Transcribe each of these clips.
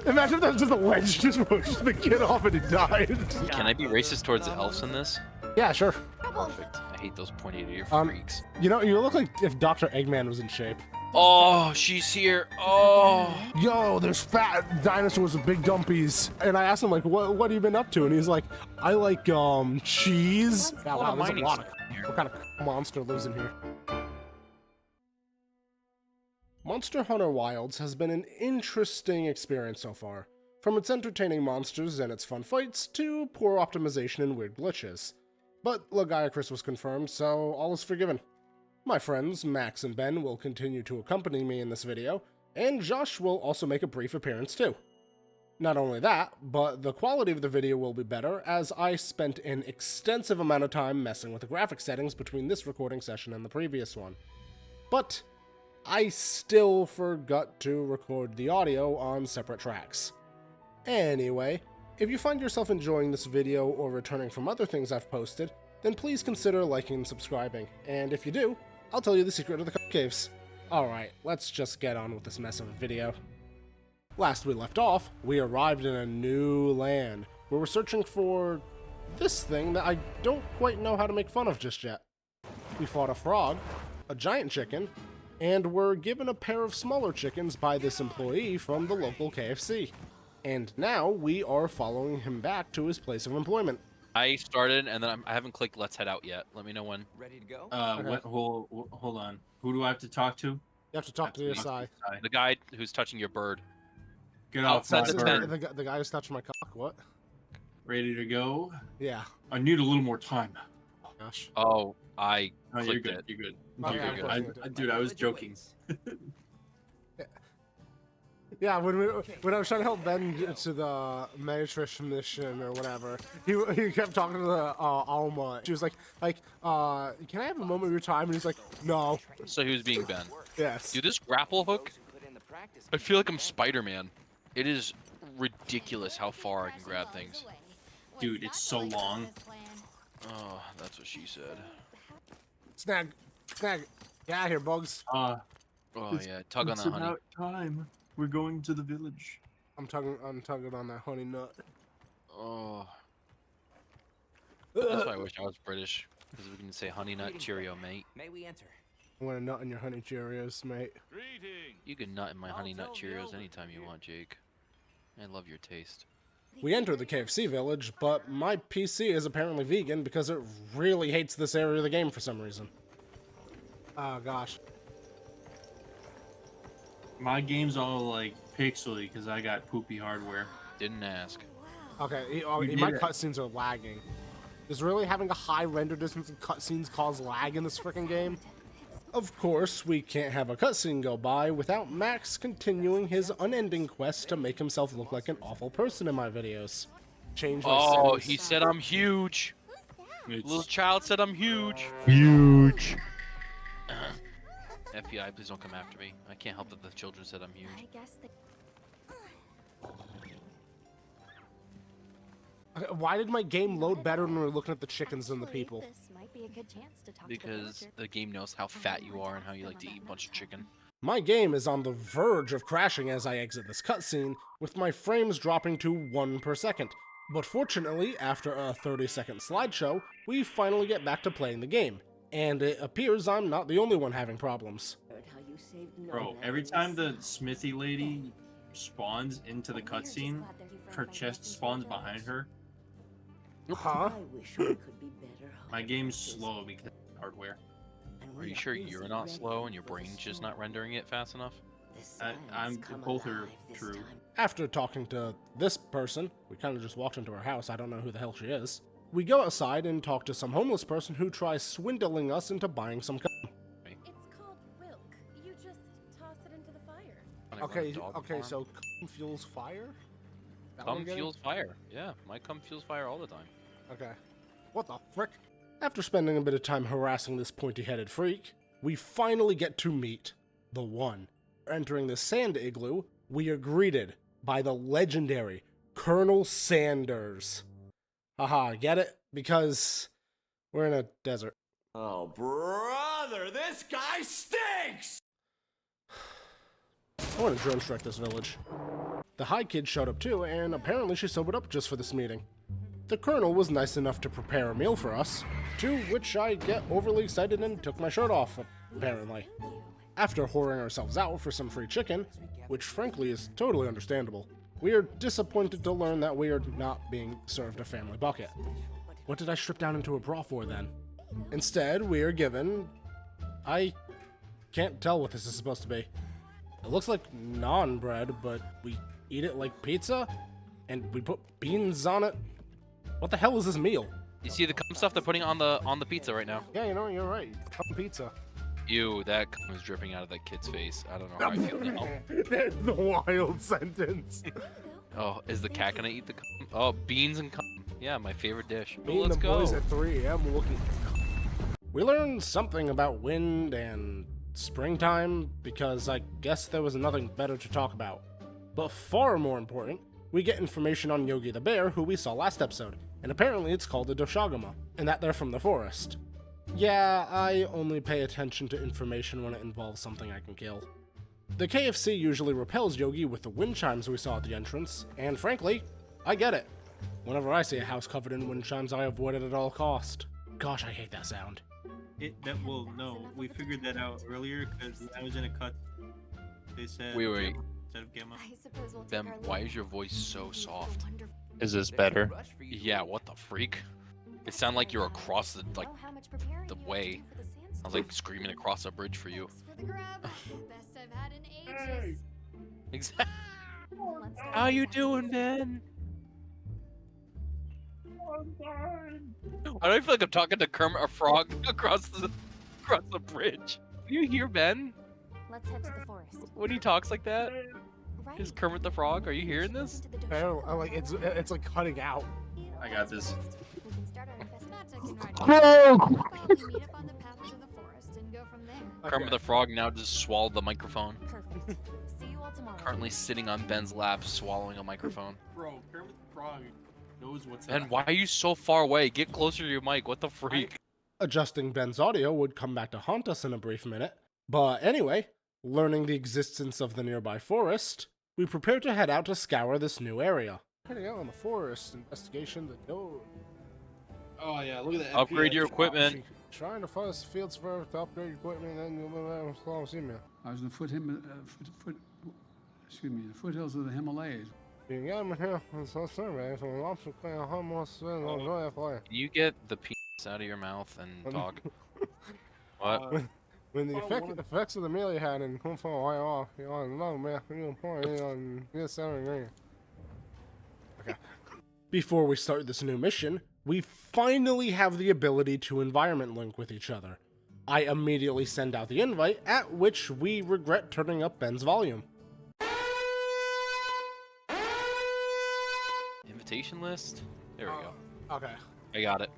Imagine if that was just a wedge just pushed the kid off and he died. Can I be racist towards the elves in this? Yeah, sure. Perfect. I hate those pointy ear freaks. You know, you look like if Dr. Eggman was in shape. Oh, she's here. Oh. Yo, there's fat dinosaurs with big dumpies. And I asked him, like, what have you been up to? And he's like, I like, cheese. Yeah, wow, there's a lot of... What kind of monster lives in here? Monster Hunter Wilds has been an interesting experience so far. From its entertaining monsters and its fun fights, to poor optimization and weird glitches. But Lagiacrus was confirmed, so all is forgiven. My friends, Max and Ben, will continue to accompany me in this video, and Josh will also make a brief appearance too. Not only that, but the quality of the video will be better, as I spent an extensive amount of time messing with the graphic settings between this recording session and the previous one. But I still forgot to record the audio on separate tracks. Anyway, if you find yourself enjoying this video or returning from other things I've posted, then please consider liking and subscribing, and if you do, I'll tell you the secret of the caves. Alright, let's just get on with this mess of a video. Last we left off, we arrived in a new land, where we're searching for this thing that I don't quite know how to make fun of just yet. We fought a frog, a giant chicken, and were given a pair of smaller chickens by this employee from the local KFC. And now we are following him back to his place of employment. I started, and then I haven't clicked Let's Head Out yet. Let me know when. Ready to go? Okay. Hold on. Who do I have to talk to? You have to talk to the SI. The guy who's touching your bird. Get Outside outside, the bird. tent. The guy who's touching my cock, what? Ready to go? Yeah. I need a little more time. Oh, gosh. Oh, I Oh, clicked you're good. it. You're good. Oh, You're yeah, good. of course. Dude, I was joking. Yeah, when I was trying to help Ben get to the Matrix mission or whatever, he kept talking to the Alma. She was like, can I have a moment of your time? And he's like, no. So he was being Ben. Yes. Dude, this grapple hook, I feel like I'm Spider-Man. It is ridiculous how far I can grab things. Dude, it's so long. Oh, that's what she said. Snag. Get out of here, Bugs. Oh yeah, tug on It's that honey. about time. We're going to the village. I'm tugging on that honey nut. Oh. That's why I wish I was British. Because we can say honey nut Cheerio, mate. May we enter? I'm gonna nut in your honey Cheerios, mate. You can nut in my honey nut Cheerios anytime you want, Jake. I love your taste. We enter the KFC village, but my PC is apparently vegan because it really hates this area of the game for some reason. Oh gosh. My game's all like pixely because I got poopy hardware. Didn't ask. Okay, We my did it. cutscenes are lagging. Does really having a high render distance in cutscenes cause lag in this freaking game? Of course, we can't have a cutscene go by without Max continuing his unending quest to make himself look like an awful person in my videos. Change my Oh, settings. he said I'm huge. Little child said I'm huge. huge. FBI, please don't come after me. I can't help that the children said I'm huge. Why did my game load better when we were looking at the chickens than the people? Because the game knows how fat you are and how you like to eat a bunch of chicken. My game is on the verge of crashing as I exit this cutscene, with my frames dropping to 1 per second. But fortunately, after a 30-second slideshow, we finally get back to playing the game. And it appears I'm not the only one having problems. Bro, every time the smithy lady spawns into the cutscene, her chest spawns behind her. Huh? My game's slow because of hardware. Are you sure you're not slow and your brain's just not rendering it fast enough? Both are true. After talking to this person, we kind of just walked into her house, I don't know who the hell she is. We go outside and talk to some homeless person who tries swindling us into buying some cum. It's called Wilk. You just toss it into the fire. Wanna run a dog Okay, farm? so cum fuels fire? That what I'm Cum getting? fuels fire. Yeah, my cum fuels fire all the time. Okay. What the frick? After spending a bit of time harassing this pointy-headed freak, we finally get to meet the one. Entering the sand igloo, we are greeted by the legendary Colonel Sanders. Haha, get it? Because we're in a desert. Oh, brother, this guy stinks! I want to drone strike this village. The high kid showed up too, and apparently she sobered up just for this meeting. The colonel was nice enough to prepare a meal for us, to which I get overly excited and took my shirt off, apparently. After whoring ourselves out for some free chicken, which frankly is totally understandable, we are disappointed to learn that we are not being served a family bucket. What did I strip down into a bra for then? Instead, we are given... I can't tell what this is supposed to be. It looks like naan bread, but we eat it like pizza? And we put beans on it? What the hell is this meal? You see the cum stuff they're putting on the pizza right now? Yeah, you know, you're right. Cum pizza. Ew, that cum is dripping out of that kid's face. I don't know how I feel now. That's the wild sentence. Oh, is the cat gonna eat the cum? Oh, beans and cum. Yeah, my favorite dish. Me and Let's the go. boys at 3 a.m. looking. We learned something about wind and springtime because I guess there was nothing better to talk about. But far more important, we get information on Yogi the Bear, who we saw last episode, and apparently it's called a Doshagama, and that they're from the forest. Yeah, I only pay attention to information when it involves something I can kill. The KFC usually repels Yogi with the wind chimes we saw at the entrance, and frankly, I get it. Whenever I see a house covered in wind chimes, I avoid it at all cost. Gosh, I hate that sound. We figured that out earlier because I was in a cut. They said Wait. instead of gamma. I suppose we'll take Them, our why leave. is your voice so soft? Is this better? Yeah, what the freak? It sounded like you're across the Oh, how much preparing the you have to way. do for the I was like screaming across a bridge for you. Thanks for the grub. Best I've had in ages. Exactly. Let's go. How you doing, Ben? Why do I feel like I'm talking to Kermit a Frog across the bridge? Do you hear Ben? Let's head to the forest. When he talks like that? Right. Is Kermit the Frog? Are you hearing this? Into the I dojo. don't, I like it's like cutting out. I got this. We can start our best magic and ride. Meet up on the path to the forest and go from there. Kermit the Frog now just swallowed the microphone. Perfect. See you all tomorrow. Currently sitting on Ben's lap, swallowing a microphone. Bro, Kermit the Frog knows what's Ben, up. why are you so far away? Get closer to your mic. What the freak? Adjusting Ben's audio would come back to haunt us in a brief minute. But anyway, learning the existence of the nearby forest, we prepare to head out to scour this new area. Heading out on the forest investigation, the door. Oh yeah, look at that. Upgrade FPS. your equipment. Trying to find fields for to upgrade equipment and you'll see me. I was in the the foothills of the Himalayas. You got me here. So survey. So I'm also playing almost enjoy play. Can you get the penis out of your mouth and talk? What? When the effects of the meal you had in Kung Fu YR, you on no man, you point on this Saturday. Okay. Before we start this new mission, we finally have the ability to environment link with each other. I immediately send out the invite, at which we regret turning up Ben's volume. Invitation list? There we go. Okay. I got it.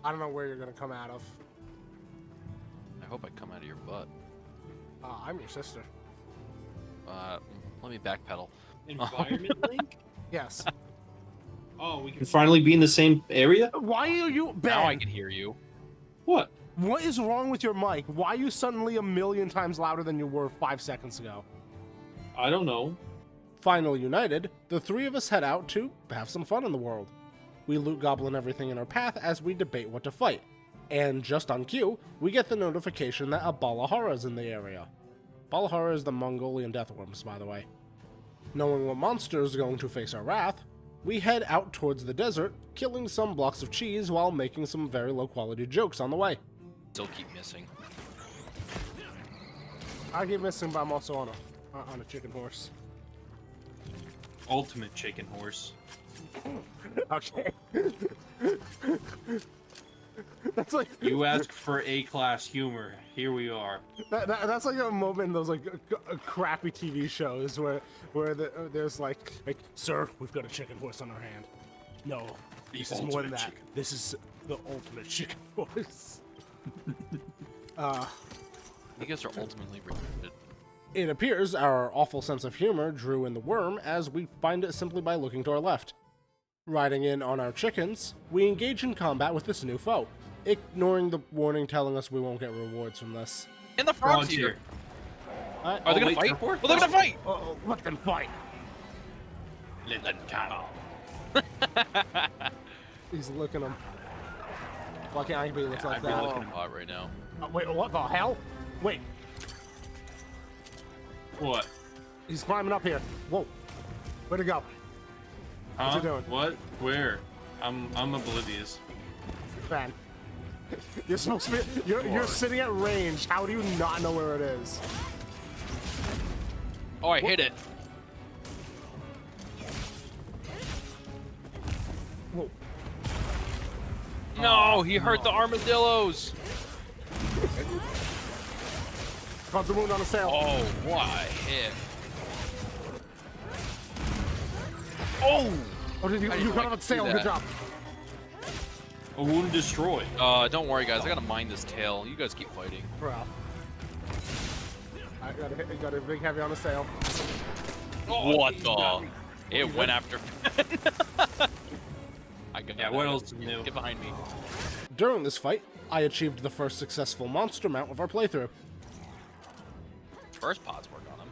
I don't know where you're gonna come out of. I hope I come out of your butt. I'm your sister. Let me backpedal. Environment link? Yes. Oh, we can finally be in the same area? Why are you, Ben? Now I can hear you. What? What is wrong with your mic? Why are you suddenly a million times louder than you were 5 seconds ago? I don't know. Finally united, the three of us head out to have some fun in the world. We loot goblin everything in our path as we debate what to fight. And just on cue, we get the notification that a Balahara is in the area. Balahara is the Mongolian deathworms, by the way. Knowing what monster is going to face our wrath, we head out towards the desert, killing some blocks of cheese while making some very low quality jokes on the way. Still keep missing. I keep missing, but I'm also on a chicken horse. Ultimate chicken horse. Okay. That's like You asked for A-class humor. Here we are. that's like a moment in those like crappy TV shows where there's like, sir, we've got a chicken horse on our hand. No, this is more than ultimate that. chicken. This is the ultimate chicken horse. You guys are ultimately retarded. It appears our awful sense of humor drew in the worm as we find it simply by looking to our left. Riding in on our chickens, we engage in combat with this new foe, ignoring the warning telling us we won't get rewards from this. And the frog's here. Frontier. Are they gonna wait, fight? teleport? Well, they're gonna fight! Let them fight! Little cattle. He's licking him. Why can't I be looks like I'd be that? looking hot right now. Wait, what the hell? Wait, What? he's climbing up here. Whoa. Where'd he go? Huh? What's he doing? What? Where? I'm oblivious. Ben. You're supposed to be. You're sitting at range. How do you not know where it is? Oh, I hit it. Whoa. No, he hurt the armadillos. Caught the wound on the sail. Oh, what a hit. Oh! Oh, did you? I You didn't got like him at to sail. do Good that. job. A wound destroyed. Don't worry, guys. I gotta mine this tail. You guys keep fighting. Bro. I got a big heavy on the sail. What the? It went after. I got Yeah, that. what else is new? Get behind me. During this fight, I achieved the first successful monster mount of our playthrough. First pods work on him.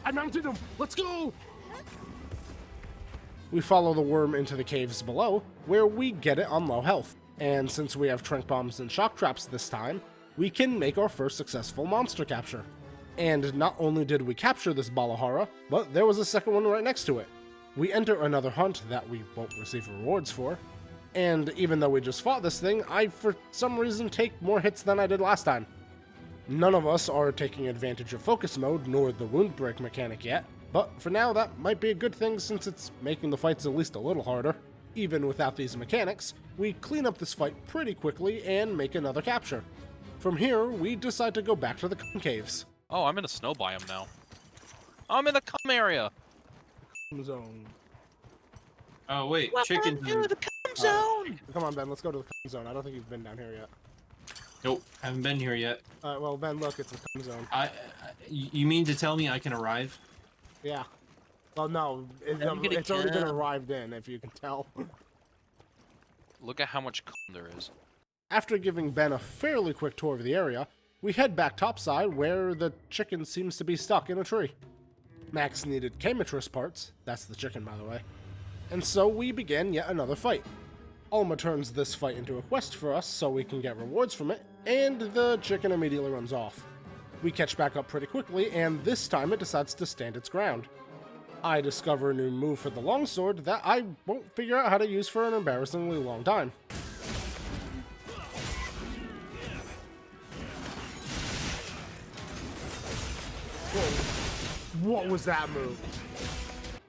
I mounted him! Let's go! We follow the worm into the caves below, where we get it on low health. And since we have trank bombs and shock traps this time, we can make our first successful monster capture. And not only did we capture this Balahara, but there was a second one right next to it. We enter another hunt that we won't receive rewards for. And even though we just fought this thing, I for some reason take more hits than I did last time. None of us are taking advantage of focus mode nor the wound break mechanic yet, but for now that might be a good thing since it's making the fights at least a little harder. Even without these mechanics, we clean up this fight pretty quickly and make another capture. From here, we decide to go back to the caves. Oh, I'm in a snow biome now. I'm in the cum area. Zone. Oh wait, chicken. the cum zone. Come on, Ben, let's go to the zone. I don't think you've been down here yet. Nope, haven't been here yet. Well, Ben, look, it's the zone. You mean to tell me I can arrive? Yeah. Well, no, I'm gonna it's already been come. arrived in, if you can tell. Look at how much cum there is. After giving Ben a fairly quick tour of the area, we head back topside where the chicken seems to be stuck in a tree. Max needed Camitris parts, that's the chicken by the way, and so we begin yet another fight. Alma turns this fight into a quest for us so we can get rewards from it, and the chicken immediately runs off. We catch back up pretty quickly, and this time it decides to stand its ground. I discover a new move for the longsword that I won't figure out how to use for an embarrassingly long time. Whoa. What was that move?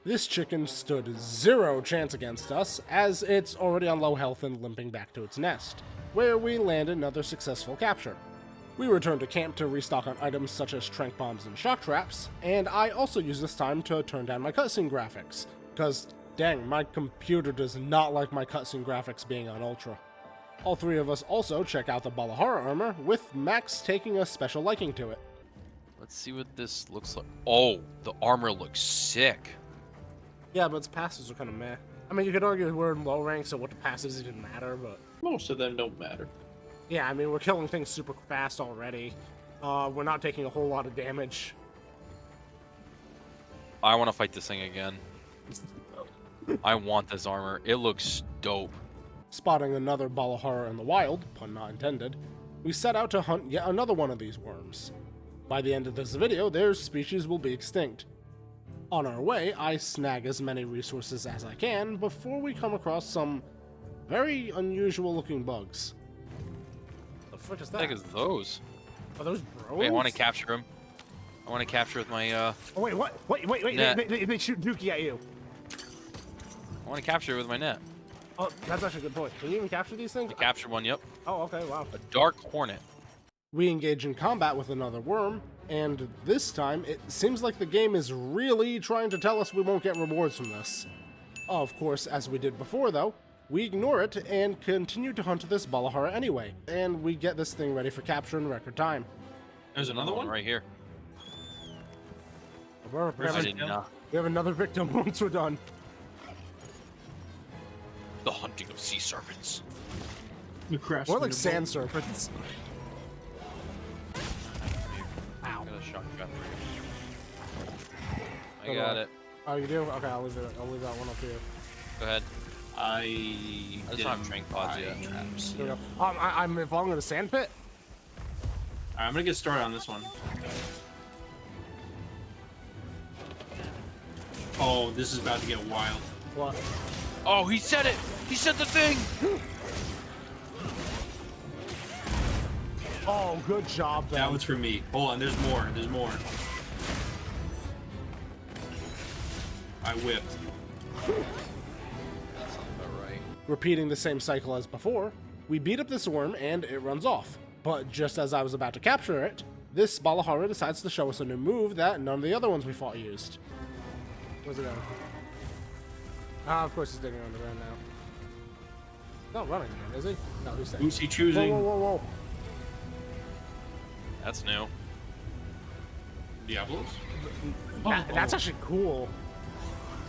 This chicken stood zero chance against us, as it's already on low health and limping back to its nest, where we land another successful capture. We return to camp to restock on items such as trank bombs and shock traps, and I also use this time to turn down my cutscene graphics, because dang, my computer does not like my cutscene graphics being on ultra. All three of us also check out the Balahara armor, with Max taking a special liking to it. Let's see what this looks like. Oh, the armor looks sick. Yeah, but its passes are kind of meh. I mean, you could argue we're in low rank, so what the passes didn't matter, but... Most of them don't matter. Yeah, I mean, we're killing things super fast already. We're not taking a whole lot of damage. I want to fight this thing again. I want this armor. It looks dope. Spotting another Balahara in the wild, pun not intended, we set out to hunt yet another one of these worms. By the end of this video, their species will be extinct. On our way, I snag as many resources as I can before we come across some very unusual looking bugs. The frick is What the heck that? is those? Are those drones? Wait, I want to capture him. I want to capture with my, Oh, wait, what? Wait, Net. they shoot Dookie at you. I want to capture it with my net. Oh, that's actually a good point. Can you even capture these things? I captured one, yep. Oh, okay, wow. A dark hornet. We engage in combat with another worm, and this time it seems like the game is really trying to tell us we won't get rewards from this. Of course, as we did before though, we ignore it and continue to hunt this Balahara anyway, and we get this thing ready for capture in record time. There's another one? right here. We're- we I have did a- not. we have another victim once we're done. The hunting of sea serpents. The crash. More like sand serpents. Ow. Got a shotgun. I got it. Oh, you do? Okay, I'll leave that one up here. Go ahead. I just didn't don't have trank pods buy yet. traps. Here we go. I'm falling in the sand pit. Alright, I'm gonna get started on this one. Oh, this is about to get wild. What? Oh, he said it! He said the thing! Oh, good job, That Ben. one's for me. Hold on, there's more. There's more. I whipped. That sounds about right. Repeating the same cycle as before, we beat up this worm and it runs off. But just as I was about to capture it, this Balahara decides to show us a new move that none of the other ones we fought used. Where's it going? Ah, of course he's digging on the ground now. Not running again, is he? No, he's staying. Who's he choosing? Whoa, whoa, whoa, whoa. That's new. Diablos? That's actually cool.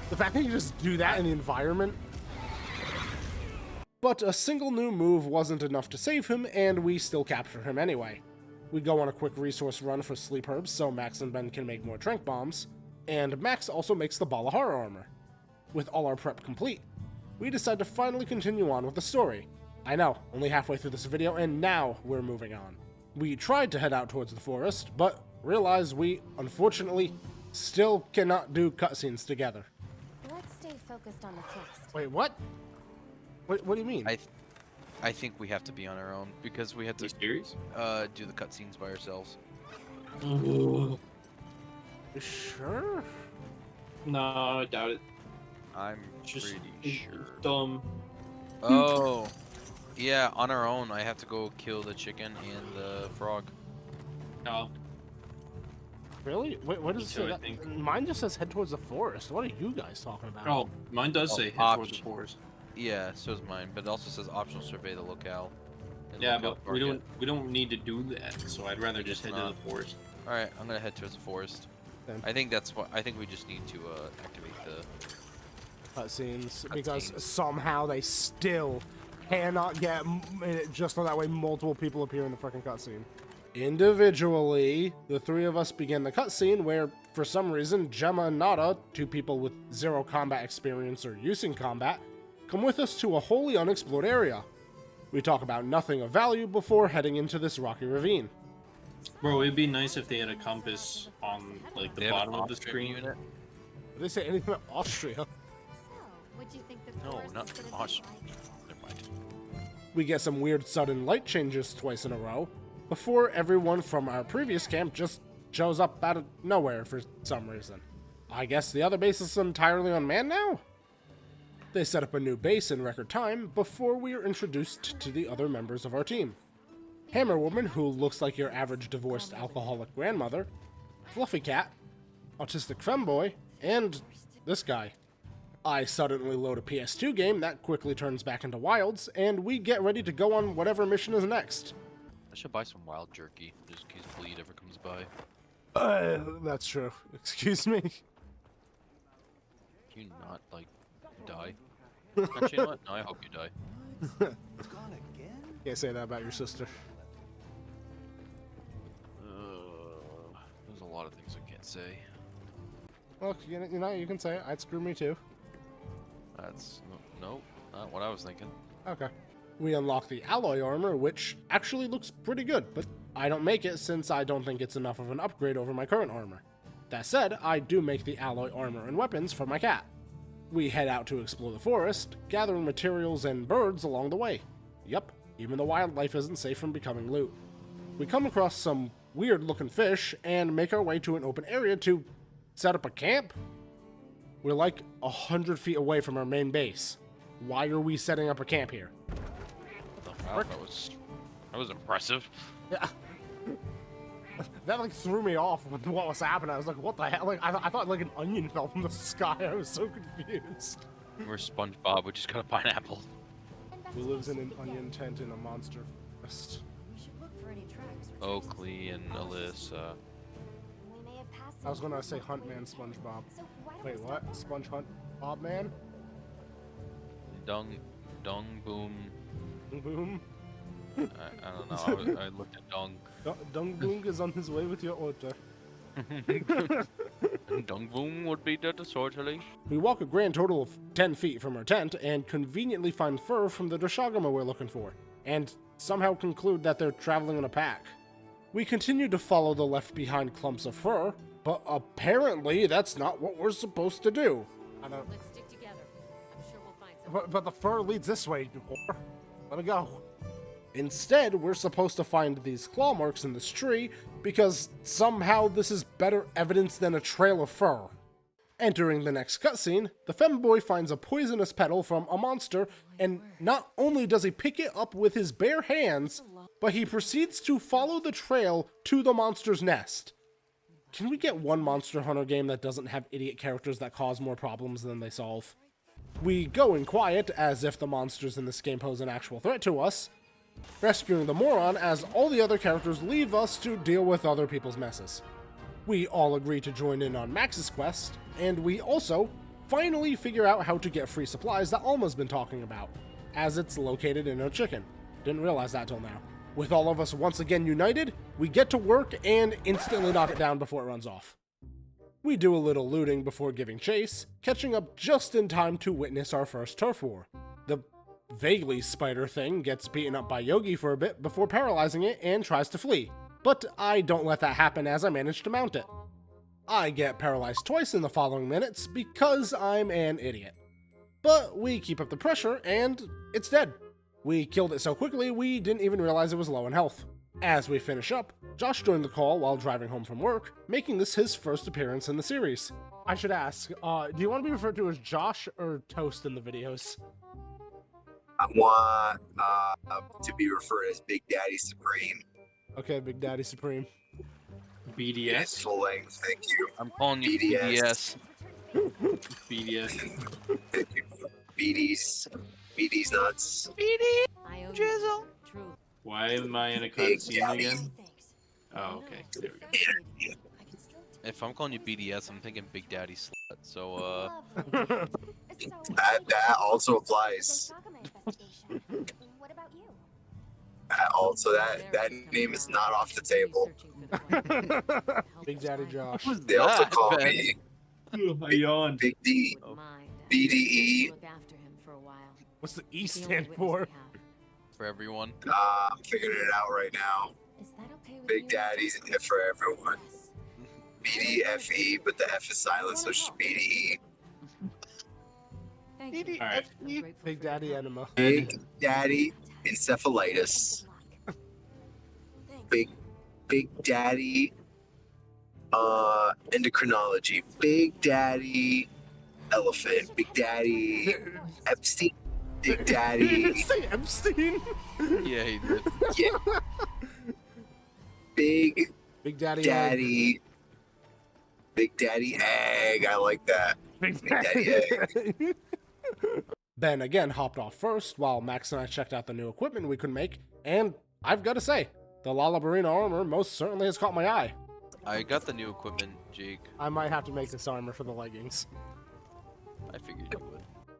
The fact that you just do that in the environment. But a single new move wasn't enough to save him, and we still capture him anyway. We go on a quick resource run for sleep herbs so Max and Ben can make more trank bombs, and Max also makes the Balahara armor. With all our prep complete, we decide to finally continue on with the story. I know, only halfway through this video, and now we're moving on. We tried to head out towards the forest, but realized we, unfortunately, still cannot do cutscenes together. Let's stay focused on the quest. Wait, what? What do you mean? I think we have to be on our own because we have Are you to serious? do the cutscenes by ourselves. You sure? No, I doubt it. I'm Just pretty sure. dumb. Oh, yeah, on our own. I have to go kill the chicken and the frog. No. Really? Wait, what does it Me say? too, I That- think. Mine just says head towards the forest. What are you guys talking about? Oh, mine does Oh, say head towards the option. forest. Yeah, so is mine, but it also says optional survey the locale. And Yeah, locale but target. we don't need to do that. So I'd rather just head to not. the forest. All right, I'm gonna head towards the forest. Then. I think that's what. I think we just need to activate the. Cutscenes, because Cutscenes. somehow they still cannot get just so that way multiple people appear in the freaking cutscene. Individually, the three of us begin the cutscene where, for some reason, Gemma and Nada, two people with zero combat experience or use in combat, come with us to a wholly unexplored area. We talk about nothing of value before heading into this rocky ravine. Bro, it'd be nice if they had a compass on like the They have an bottom of the Austrian screen. unit? Did they say anything about Austria? So, what'd you think the No, forest not is gonna be Austria. like? Never mind. We get some weird sudden light changes twice in a row, before everyone from our previous camp just shows up out of nowhere for some reason. I guess the other base is entirely unmanned now? They set up a new base in record time before we are introduced to the other members of our team. Hammer Woman, who looks like your average divorced alcoholic grandmother, Fluffy Cat, Autistic Femboy, and this guy. I suddenly load a PS2 game that quickly turns back into Wilds, and we get ready to go on whatever mission is next. I should buy some wild jerky just in case bleed ever comes by. That's true. Excuse me. Can you not like die? Actually, you know what? No, I hope you die. Can't say that about your sister. There's a lot of things I can't say. Look, you know, you can say it. I'd screw me too. That's no, not what I was thinking. Okay. We unlock the alloy armor, which actually looks pretty good, but I don't make it since I don't think it's enough of an upgrade over my current armor. That said, I do make the alloy armor and weapons for my cat. We head out to explore the forest, gathering materials and birds along the way. Yup, even the wildlife isn't safe from becoming loot. We come across some weird looking fish and make our way to an open area to set up a camp? We're like 100 feet away from our main base. Why are we setting up a camp here? Wow, that was impressive. Yeah. That like threw me off with what was happening. I was like, what the hell? Like I thought like an onion fell from the sky. I was so confused. We're SpongeBob. We just got a pineapple. Who lives in an onion tent in a monster forest? We should look for any tracks or traces. Oakley and Alyssa. We may have passed I was some gonna people say along the Huntman way. SpongeBob. So why don't Wait, we what? start Sponge Hunt Bob Man? Dung Boom. Boom. I don't know. I looked at Dung. Dung Boom is on his way with your order. Dongboom would be the disorderly. We walk a grand total of 10 feet from our tent and conveniently find fur from the Doshagama we're looking for, and somehow conclude that they're traveling in a pack. We continue to follow the left behind clumps of fur, but apparently that's not what we're supposed to do. Let's stick together. I'm sure we'll find something. But the fur leads this way, you whore. Let me go. Instead, we're supposed to find these claw marks in this tree because somehow this is better evidence than a trail of fur. Entering the next cutscene, the femboy finds a poisonous petal from a monster, and not only does he pick it up with his bare hands, but he proceeds to follow the trail to the monster's nest. Can we get one Monster Hunter game that doesn't have idiot characters that cause more problems than they solve? We go in quiet, as if the monsters in this game pose an actual threat to us, rescuing the moron as all the other characters leave us to deal with other people's messes. We all agree to join in on Max's quest, and we also finally figure out how to get free supplies that Alma's been talking about, as it's located in her chicken. Didn't realize that till now. With all of us once again united, we get to work and instantly knock it down before it runs off. We do a little looting before giving chase, catching up just in time to witness our first turf war. The vaguely spider thing gets beaten up by Yogi for a bit before paralyzing it and tries to flee, but I don't let that happen as I manage to mount it. I get paralyzed twice in the following minutes because I'm an idiot. But we keep up the pressure and it's dead. We killed it so quickly we didn't even realize it was low in health. As we finish up, Josh joined the call while driving home from work, making this his first appearance in the series. I should ask, do you want to be referred to as Josh or Toast in the videos? I want to be referred as Big Daddy Supreme. Okay, Big Daddy Supreme. Yes, BDS. full length, thank you. I'm calling you BDS. BDS. BD's nuts. I owe you truth. Why am I in a Big cutscene Daddy. again? Oh, okay. There we go. If I'm calling you BDS, I'm thinking Big Daddy Slut. So, That also applies. What about you? That name is not off the table. Big Daddy Josh. They also that, call Ben? me I yawned. Big D, BDE. Look after him for a while. What's the E He's the only stand witness for? we have. for everyone. I'm figuring it out right now. Is that okay with Big you? Daddy's in it for everyone. BDFE, but the F is silent, so it's just BDE. Thank you. All right. I'm grateful Big for your Daddy help. Enema. Big Daddy Encephalitis. Big Daddy Endocrinology. Big Daddy Elephant. Big Daddy Epstein. Big Daddy. Say Epstein. Yeah, he did. Yeah. Big Big Daddy. Daddy. Big Daddy Egg. I like that. Big Daddy Egg. Ben again hopped off first while Max and I checked out the new equipment we could make, and I've got to say, the Lalabarina armor most certainly has caught my eye. I got the new equipment, Jake. I might have to make this armor for the leggings. I figured you would.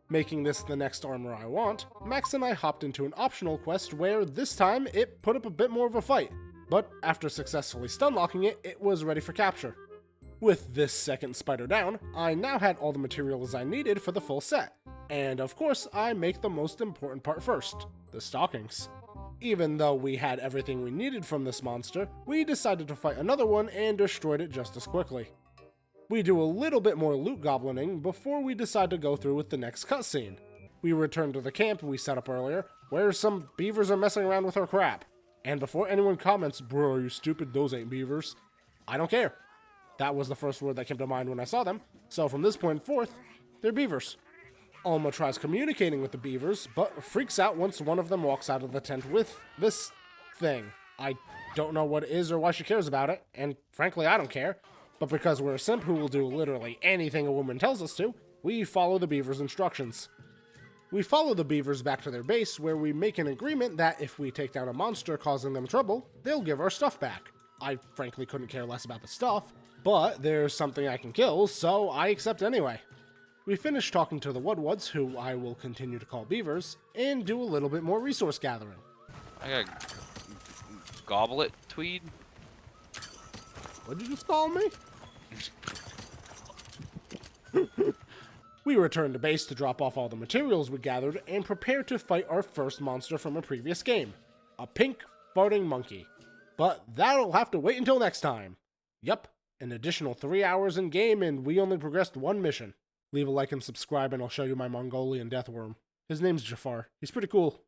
Making this the next armor I want, Max and I hopped into an optional quest where this time it put up a bit more of a fight, but after successfully stunlocking it, it was ready for capture. With this second spider down, I now had all the materials I needed for the full set, and of course I make the most important part first, the stockings. Even though we had everything we needed from this monster, we decided to fight another one and destroyed it just as quickly. We do a little bit more loot goblining before we decide to go through with the next cutscene. We return to the camp we set up earlier, where some beavers are messing around with our crap. And before anyone comments, "Bro, are you stupid? Those ain't beavers," I don't care. That was the first word that came to mind when I saw them, so from this point forth, they're beavers. Alma tries communicating with the beavers, but freaks out once one of them walks out of the tent with this thing. I don't know what it is or why she cares about it, and frankly I don't care, but because we're a simp who will do literally anything a woman tells us to, we follow the beavers' instructions. We follow the beavers back to their base, where we make an agreement that if we take down a monster causing them trouble, they'll give our stuff back. I frankly couldn't care less about the stuff, but there's something I can kill, so I accept anyway. We finish talking to the Woodwoods, who I will continue to call beavers, and do a little bit more resource gathering. I got goblet tweed. What'd you just call me? We return to base to drop off all the materials we gathered and prepare to fight our first monster from a previous game, a pink farting monkey. But that'll have to wait until next time. Yup, an additional 3 hours in game and we only progressed 1 mission. Leave a like and subscribe and I'll show you my Mongolian deathworm. His name's Jafar. He's pretty cool.